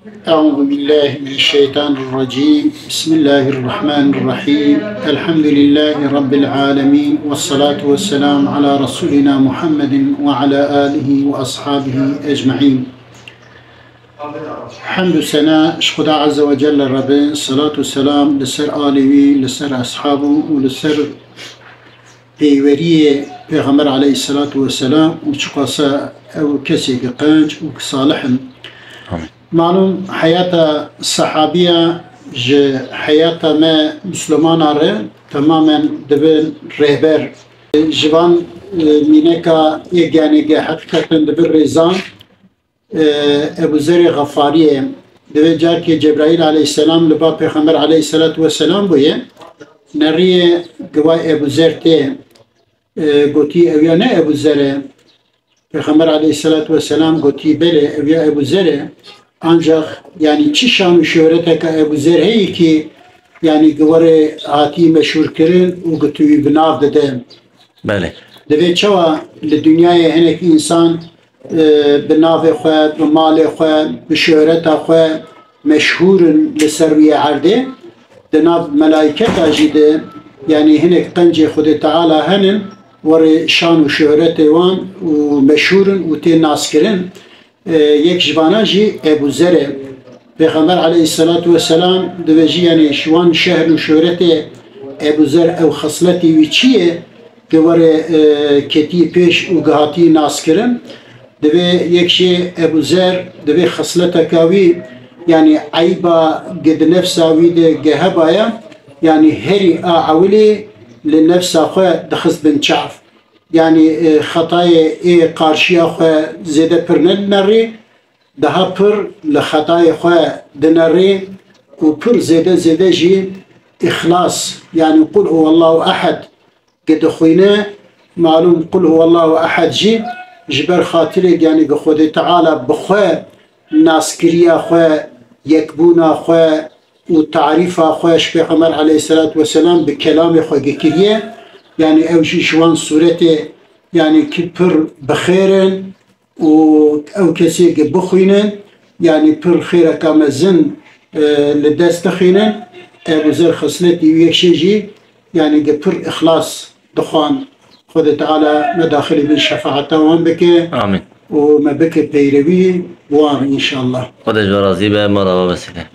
أعوذ بالله من الشيطان الرجيم. بسم الله الرحمن الرحيم. الحمد لله رب العالمين، والصلاة والسلام على رسولنا محمد وعلى آله وأصحابه أجمعين. حمد سنة شخدا عز وجل ربين، الصلاة والسلام لسر آله لسر أصحابه ولسر پیوری پیغمبر علیه الصلاة والسلام و چقاسا او کسی که قنج و صالحن. معلوم حیات صحابیه جه حیات ما مسلمان اره تماما دبن رهبر جوان مینکا یگانگه حقیقتا دبن ریزان ابو ذر غفاریه دبن جار که جبرائیل علیه السلام لبا پیغمبر علیه الصلاة والسلام بویه نریه گواه ابو ذر ته گوتی اویا نه ابو ذره پیغمبر علیه الصلاة والسلام گوتی بله اویا ابو ذره ancak yani çi şan و şöhrete Ebu Zer heyi ki yani gıvarı hati meşhur kirin u gıtüyü binav dede. Bale. Deve çava li dünyaya henek insan binavê xwe, bi malê xwe, bi şöhreta xwe meşhurun li ser wî erdê di nav melaîketa jî de yani hinek qencê Xwedê Teala henin warê şan û şöhretê wan û meşhurun û tê naskirin. یک جوانه جی ابو ذر پیغمبر علیه الصلاة والسلام دوجی یعنی شوان شهر و شهرت ابو ذر او خصلتی وی چیه که وره کتی پیش و گهاتی ناس کرن دوی یک شی ابو ذر دوی خصلت کاوی یعنی عیبا گد نفسا وی ده گهبایا یعنی هری آعولی لنفسا خواه دخص بن چعف yani xatayê qarşiya xwe zêde pir nenerî daha pir li xetayê xwe dinerî û pir zêde jî îxlas yani qul huvallahu ehad dixwîne malûm qul huvallahu ehad jî ji ber xatirê yani bi Xwedê Teala bi xwe naskiriya xwe yekbûna xwe û tarîfa xwe ji Pêxember aleyhissalatu vesselam bi kelamê xwe gekiriye. Yani ev jî şivan suretê yani ki pir bixêrin û ew kesê ki bixwînin yani pir xêreka mezin li dest dixînin Ebu Zer xisletî wî yek şey jî yani ki pir ixlas dixwan Xwedê Teala me daxilî bin şefaeta wan bike Amin. û me bike peyrevî wan inşallah. Xwedê ji we razî be, me rava vesile.